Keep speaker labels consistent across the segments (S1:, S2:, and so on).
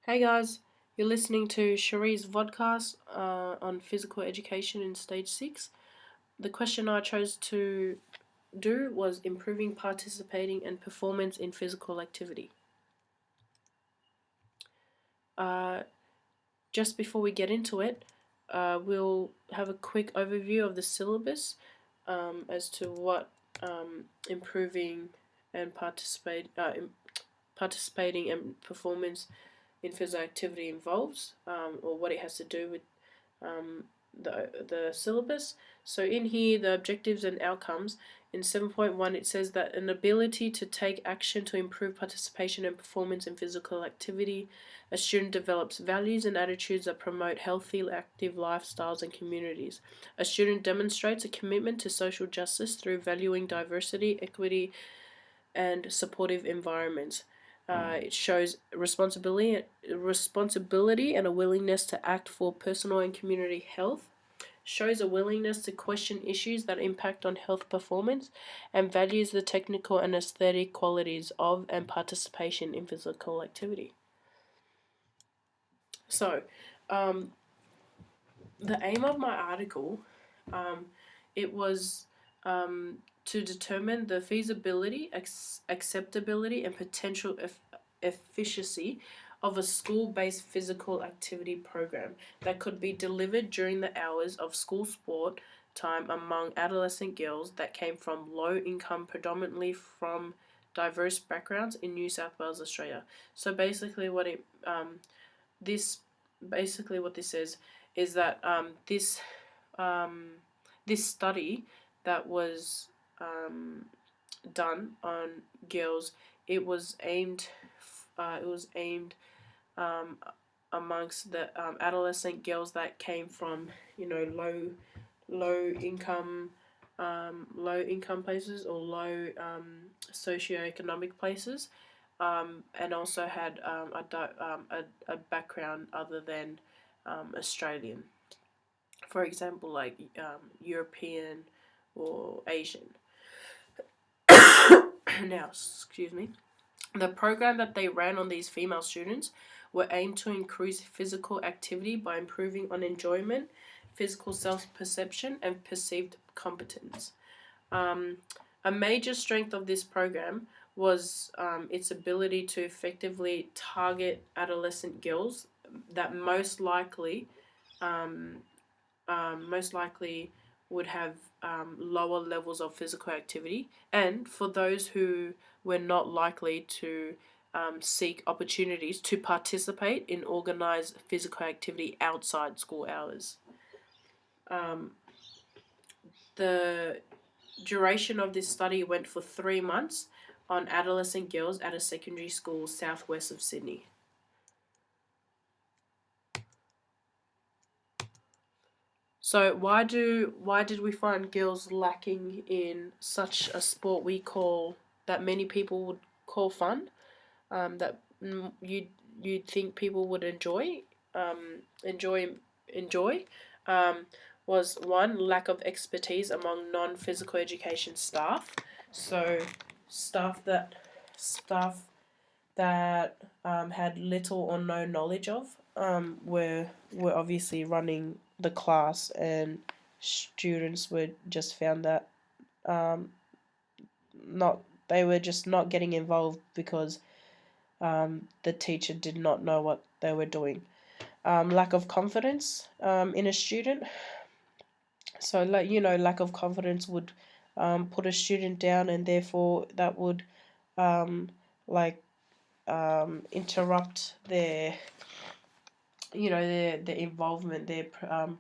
S1: Hey guys, you're listening to Cherie's Vodcast on physical education in stage 6. The question I chose to do was improving participating and performance in physical activity. Just before we get into it, we'll have a quick overview of the syllabus as to what improving and participating and performance in physical activity involves, or what it has to do with the syllabus. So in here, the objectives and outcomes. In 7.1, it says that an ability to take action to improve participation and performance in physical activity. A student develops values and attitudes that promote healthy, active lifestyles and communities. A student demonstrates a commitment to social justice through valuing diversity, equity, and supportive environments. It shows responsibility and a willingness to act for personal and community health. Shows a willingness to question issues that impact on health performance, and values the technical and aesthetic qualities of and participation in physical activity. So, the aim of my article, it was to determine the feasibility, acceptability, and potential efficacy of a school-based physical activity program that could be delivered during the hours of school sport time among adolescent girls that came from low income, predominantly from diverse backgrounds in New South Wales, Australia. So basically, what this is that this study that was done on girls, it was aimed amongst the adolescent girls that came from low income places, or low socioeconomic places, and also had a background other than Australian, for example, like European or Asian. Now, excuse me. The program that they ran on these female students were aimed to increase physical activity by improving on enjoyment, physical self-perception, and perceived competence. A major strength of this program was its ability to effectively target adolescent girls that most likely would have lower levels of physical activity, and for those who were not likely to seek opportunities to participate in organised physical activity outside school hours. The duration of this study went for 3 months on adolescent girls at a secondary school southwest of Sydney. So why did we find girls lacking in such a sport that many people would call fun, that you'd think people would enjoy, was one, lack of expertise among non-physical education staff. So staff that had little or no knowledge of were obviously running the class, and students were just found that they were just not getting involved because the teacher did not know what they were doing. Lack of confidence in a student. So lack of confidence would put a student down, and therefore that would interrupt their their involvement, their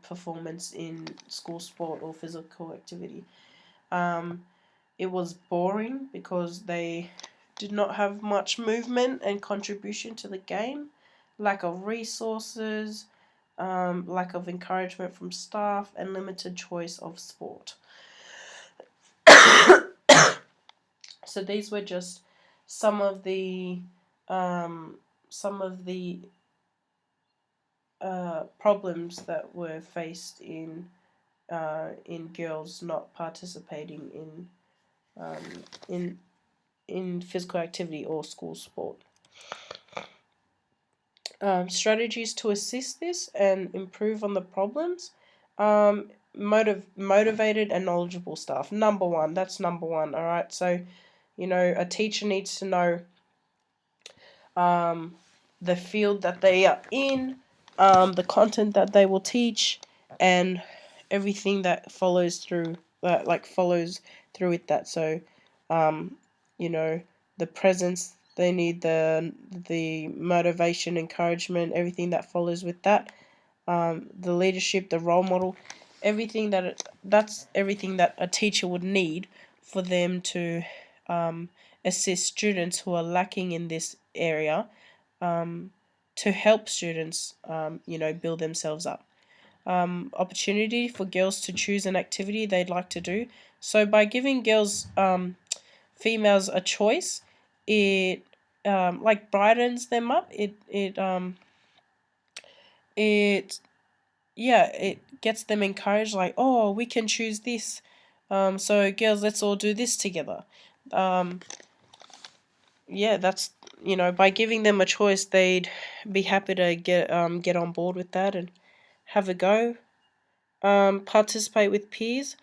S1: performance in school sport or physical activity. It was boring because they did not have much movement and contribution to the game. Lack of resources, lack of encouragement from staff, and limited choice of sport. So these were just some of the problems that were faced in girls not participating in physical activity or school sport. strategies to assist this and improve on the problems. Motivated and knowledgeable staff. Number one. That's number one. All right. So, a teacher needs to know the field that they are in, the content that they will teach, and everything that follows through follows through with that. So, um, the presence they need, the motivation, encouragement, everything that follows with that, the leadership, the role model, that's everything that a teacher would need for them to assist students who are lacking in this area, to help students, build themselves up. Opportunity for girls to choose an activity they'd like to do. So by giving girls, females, a choice, it brightens them up. It it gets them encouraged. Like, oh, we can choose this. So girls, let's all do this together. Um, that's by giving them a choice, they'd be happy to get on board with that and have a go. Participate with peers.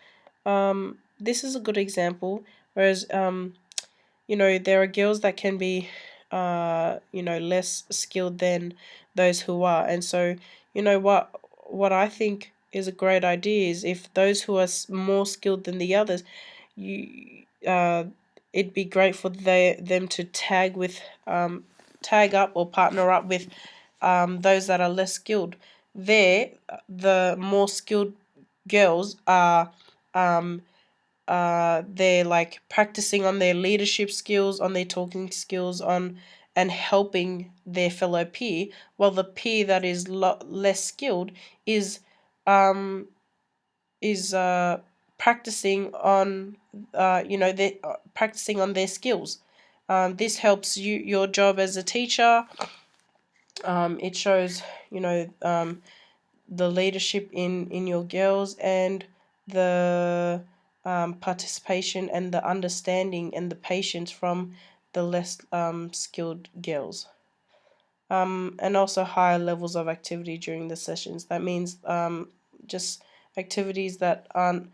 S1: This is a good example. Whereas there are girls that can be less skilled than those who are, and so what I think is a great idea is if those who are more skilled than the others, you it'd be great for them to tag up or partner up with those that are less skilled. The more skilled girls are they're like practicing on their leadership skills, on their talking skills, on and helping their fellow peer, while the peer that is less skilled is um is practicing on practicing on their skills. This helps your job as a teacher. It shows the leadership in your girls, and the participation and the understanding and the patience from the less skilled girls. And also higher levels of activity during the sessions. That means just activities that aren't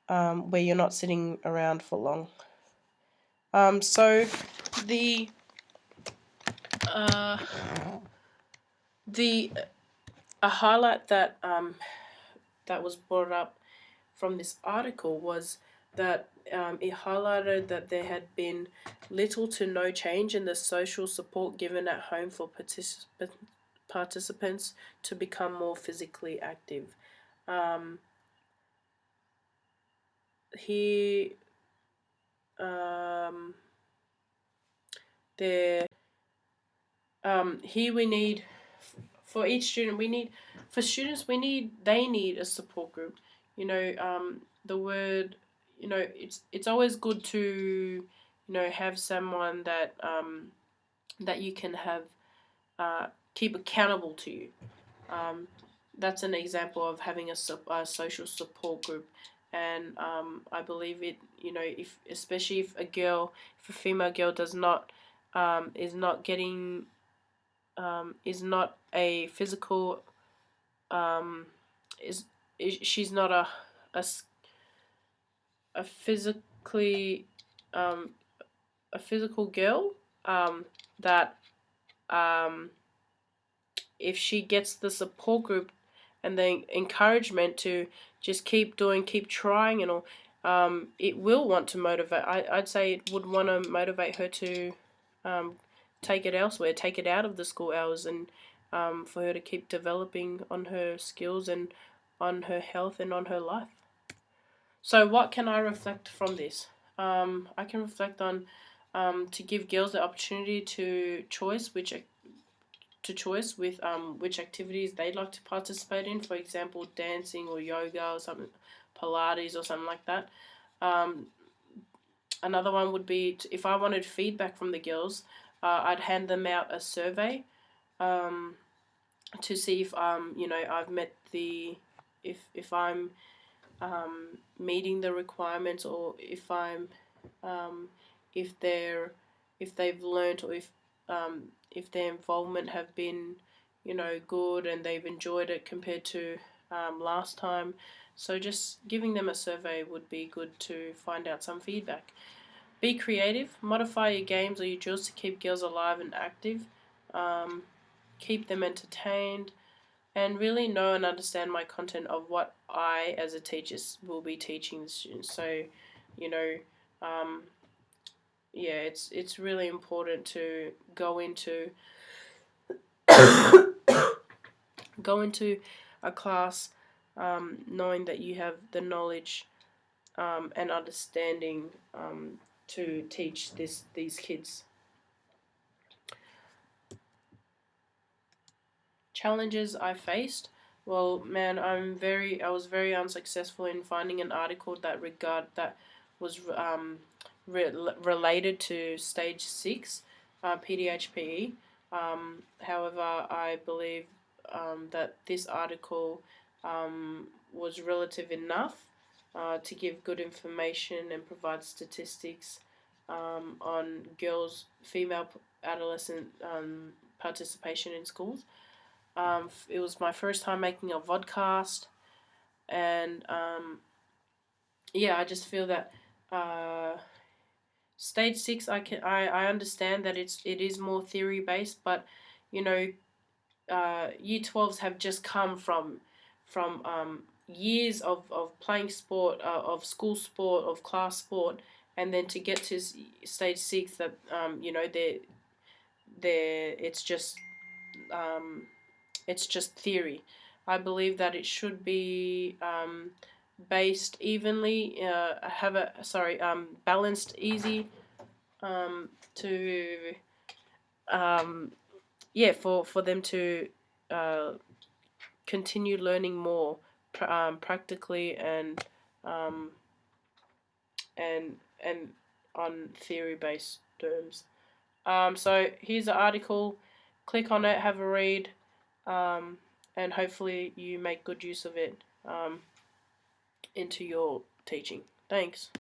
S1: where you're not sitting around for long. So the uh, the a highlight that that was brought up from this article was that it highlighted that there had been little to no change in the social support given at home for participants to become more physically active. Um, here, um, there, here we need for each student we need for students they need a support group. The word, it's always good to have someone that you can have keep accountable to you. Um, that's an example of having a social support group, and I believe it. If especially if a female girl does not is not getting is not a physical um, is she's not a, a physically um, a physical girl, that um, if she gets the support group and the encouragement to just keep doing, keep trying, and all, it will want to motivate. I'd say it would want to motivate her to take it elsewhere, take it out of the school hours, and for her to keep developing on her skills and on her health and on her life. So, what can I reflect from this? I can reflect on to give girls the opportunity to choice with which activities they'd like to participate in. For example, dancing or yoga or something, Pilates or something like that. Um, Another one would be if I wanted feedback from the girls, I'd hand them out a survey um, to see if I've met the if I'm meeting the requirements, or if I'm if they're if they've learnt, or if their involvement have been good and they've enjoyed it compared to last time. So just giving them a survey would be good to find out some feedback. Be creative. Modify your games or your drills to keep girls alive and active. Keep them entertained. And really know and understand my content of what I, as a teacher, will be teaching the students. So, you know, yeah, it's really important to go into a class knowing that you have the knowledge and understanding to teach these kids. Challenges I faced. Well, man, I was very unsuccessful in finding an article that was related to stage 6 PDHPE. However, I believe that this article was relative enough to give good information and provide statistics on female adolescent participation in schools. It was my first time making a vodcast, and yeah, I just feel that stage 6, I understand that it is more theory based, but year 12s have just come from years of playing sport, of school sport, of class sport, and then to get to stage 6, that they're it's just theory. I believe that it should be based evenly, balanced, easy to for them to continue learning more practically um, and on theory based terms. So here's the article. Click on it, have a read, and hopefully you make good use of it into your teaching. Thanks.